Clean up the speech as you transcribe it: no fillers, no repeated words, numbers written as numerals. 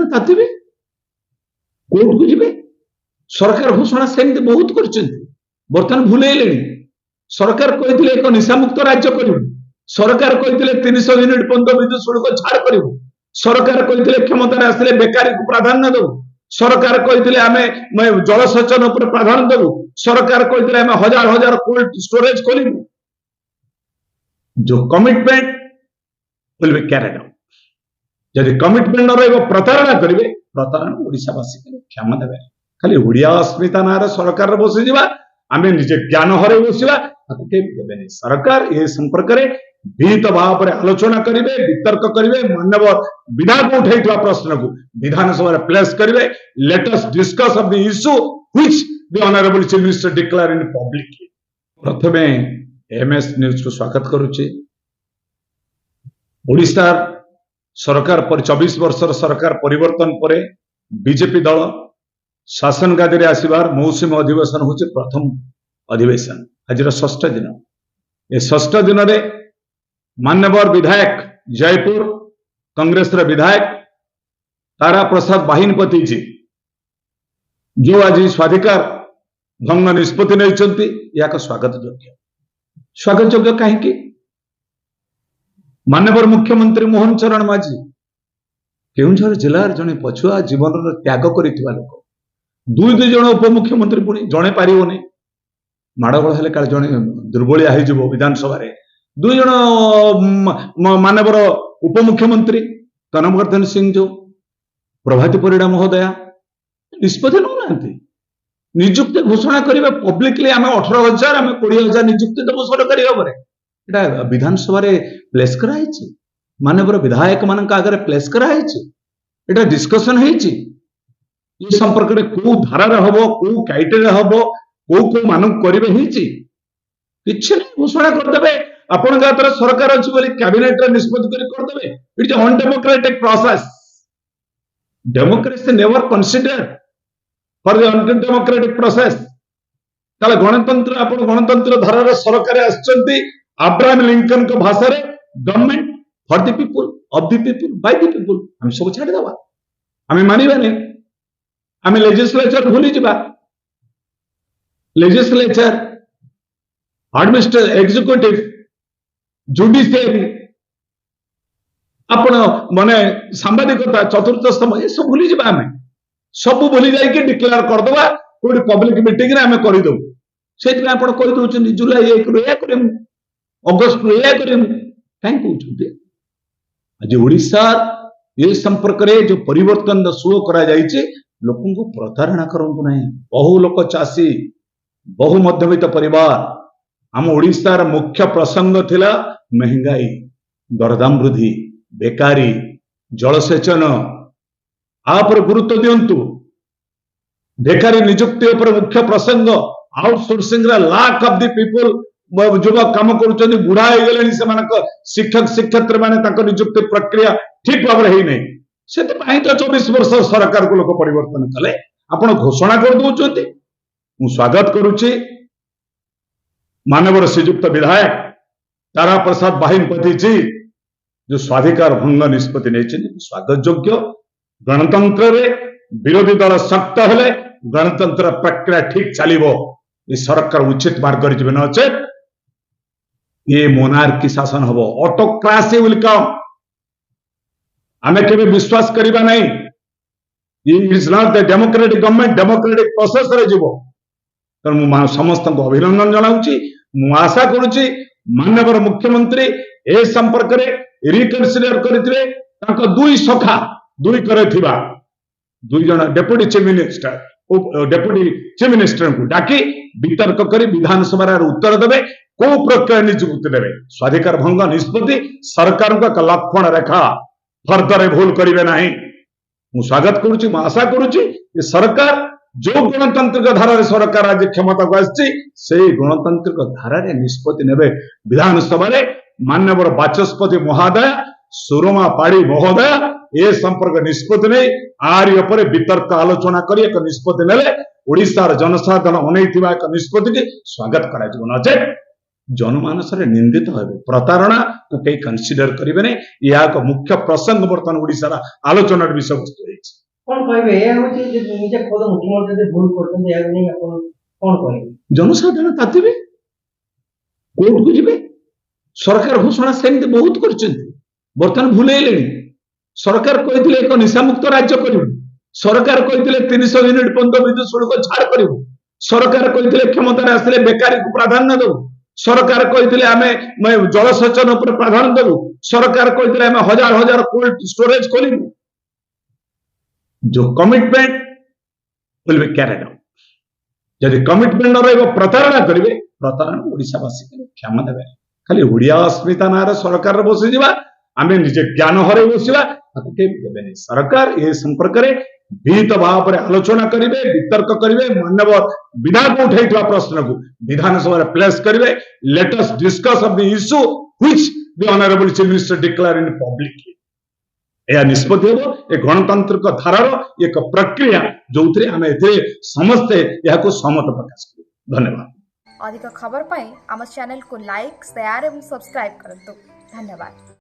तातिबे court को जिबे सरकार घोषणा सेमती बहुत करछन्ती बर्तमान भूलेलेनी सरकार कहिथिले एक निशामुक्त राज्य करिबो सरकार कहिथिले 300 यूनिट पर्यंत विद्युत शुल्क छाड़ करिबो सरकार कहिथिले क्षमता आसिले बेकारी को प्राधान्य देबो सरकार कहिथिले आमे जलसेचन उपर प्राधान्य देबो सरकार कहिथिले आमे हजार हजार कोल्ड स्टोरेज करिबो जो commitment will be carried out यदि कमिटमेंट न रहइबो प्रतारणा करिवे प्रतारणा ओडिशावासी क्षमा देबे खाली ओडिया अस्मिता नार सरकार बसी जिबा आमे निजे ज्ञान हरे बसिबा ताकू के देबेनी सरकार ए संपर्क रे विहित भाव पर आलोचना करिवे वितर्क करिवे माननीय विधायक उठैतवा प्रश्न को विधानसभा रे प्लेस करिवे let us discuss of the issue which the honourable chief minister declare in publicly प्रथमे एमएस न्यूज को स्वागत करूची ओडिशा सरकार पर 24 वर्षर सरकार परिवर्तन परे बीजेपी दल शासन गादी आसबार मौसुमी अधिवेशन हूँ प्रथम अधिवेशन आज षष्ठ दिन ए षष्ठ दिन रे मान्यवर विधायक जयपुर कांग्रेस विधायक तारा प्रसाद बाहिनपति जी जो आज स्वाधिकार भंग निष्पत्ति नहीं स्वागत योग्य कहीं मान्यवर मुख्यमंत्री मोहन चरण माझी केउंझर जिलार जने पछुआ जीवन त्याग करिथिबा लोक दुई जन उपमुख्यमंत्री पुणी जड़े पारिबनी माड़गोल हेले काल जड़े दुर्बलिया हो विधानसभा रे दुई जन मानवर उपमुख्यमंत्री तनवर्धन सिंह जो प्रभाती परिड़ा महोदया निष्पत्ति नौना निजुक्ति घोषणा करेंगे पब्लिकली आम 18,000 आम 20,000 निजुक्ति देव सरकारी भाव में विधानसभा रे प्लेस कराई मानवर विधायक मान आगे प्लेस कराई डिस्कसन होती ये संपर्क में कौ धारा हम कौ क्राइटेरिया हम कौ मानक करेंगे किसी घोषणा करदे आपण सरकार अच्छी बोली कैबिनेट निष्पत्ति करदे it is undemocratic process democracy never consider for the undemocratic process ताले गणतंत्र आपण गणतंत्र धारा सरकार आछंती अब्राहम लिंकन को भाषा रे government for the people of the people by the people हम सब छाड़ दबा हम मानिबानी आम लेजिस्लेचर भूली जा लेजिस्लेचर एडमिनिस्ट्रेटिव एग्जीक्यूटिव जुडिशियरी आपण माने सांबादिकता चतुर्थ स्तंभ ये सब भूली जा सब भूली जाइए डिक्लेयर करदे कोई पब्लिक मीटिंग रे आम करदे से आप कहीदे जुलाई 1 रू या अगस्त रू या कहीं कहते आज ओडिशा ये संपर्क में जो परिवर्तन शो करा लोक को प्रतारणा करंतु नहीं बहु लोक चाषी बहु मध्यवित्त परिवार आम ओडिशार मुख्य प्रसंग थिला महंगाई दरदाम वृद्धि बेकारी जलसेचन आप गुरुत्व दिंतु बेकारी निजुक्ति उपर मुख्य प्रसंग outsourcing lakh of the people युवक काम कर बुढ़ा हो गले शिक्षक शिक्षयित्री माने निजुक्ति प्रक्रिया ठीक भाव में नहीं से तो 24 वर्ष सरकार को लोक परिवर्तन कले आपण घोषणा कर दउचोती मु स्वागत करूची मानवर श्रीयुक्त विधायक तारा प्रसाद बाहिनपति जी जो स्वाधिकार भंग निष्पत्ति नहीं स्वागत योग्य गणतंत्र रे विरोधी दल शक्त हेले गणतंत्र प्रक्रिया ठीक चलिबो ये सरकार उचित मार्ग कर जिबे नचेत ये मोनार्की शासन हबो ऑटोक्रेसी विल कम आमे केबे विश्वास करिबा नहीं it is not the democratic government democratic process रे जीवो तर मु समस्त को अभिनंदन जनाउची मु आशा करूची माननीय मुख्यमंत्री ए संपर्क रे रिकन्सिडर करथिबे ताको दुई सखा दुई करथिबा दुई जन डेप्यूटी चीफ मिनिस्टर को डाकी वितर्क करी विधानसभा रे उत्तर देबे को प्रक्रिया निजुक्ति देबे स्वाधिकार भंग निष्पत्ति सरकार का लक्षण रेखा फर्दर भूल करेंगे नहीं मु स्वागत करुच्ची आशा करुच्ची सरकार जो गणतांत्रिक धारा सरकार आज क्षमता को आसी गणतांत्रिक धारा निष्पत्ति नेबे विधानसभा मान्यवर बाचस्पति महोदय सुरमा पाड़ी महोदय ए संपर्क निष्पत्ति नहीं आरी उपरे वितर्क आलोचना कर एक निष्पत्ति नेले ओडिशार जनसाधारण अनैथिबा एक निष्पत्ति की स्वागत करा नचे जनमानस निंदित हेबे प्रतारणा को कई कंसीडर करेंगे नहीं। यह एक मुख्य प्रसंग बर्तमान ओडिशा आलोचनार विषय वस्तु कौन कहबे ए होची जे निजे खुद मुख्यमंत्री जे भूल करते या नहीं अपन कौन कहबे जनसाधारण तातिबे कोर्ट को जिबे सरकार घोषणा सेमती बहुत करछन्ती बर्तमान भूलेले सरकार कहिथिले एक निशामुक्त राज्य करिबु सरकार कहिथिले 300 यूनिट पर्यंत विद्युत शुल्क छाड़ करिबु सरकार कहिथिले क्षमता आसिले बेकारी को प्राधान्य देबु सरकार कहिथिले आमे जलसेचन उपर प्राधान्य देबु सरकार कहिथिले आमे हजार हजार कोल्ड स्टोरेज खोलिबु जो commitment will be carried out जदि कमिटमेंट न रहिबो प्रतारणा करिवे प्रतारणा ओडिशावासी क्षमा देबे खाली ओडिया अस्मिता नारे सरकार बसी जिबा आमे निजे ज्ञान हरे बसिबा ताको के देबेनी सरकार ए संपर्क रे विहित भाव आलोचना करेंगे वितर्क करेंगे माननीय विधायक उठाई प्रश्न को विधानसभा प्लेस करेंगे let us discuss of the issue which the honourable chief minister declare in public यह निष्पत्ति हम ए गणतांत्रिक धारार एक प्रक्रिया जो आम समस्ते यह सहमत प्रकाश करूँ। धन्यवाद। अधिक खबर पाई आम चैनल को लाइक शेयर और सब्सक्राइब करंतु। धन्यवाद।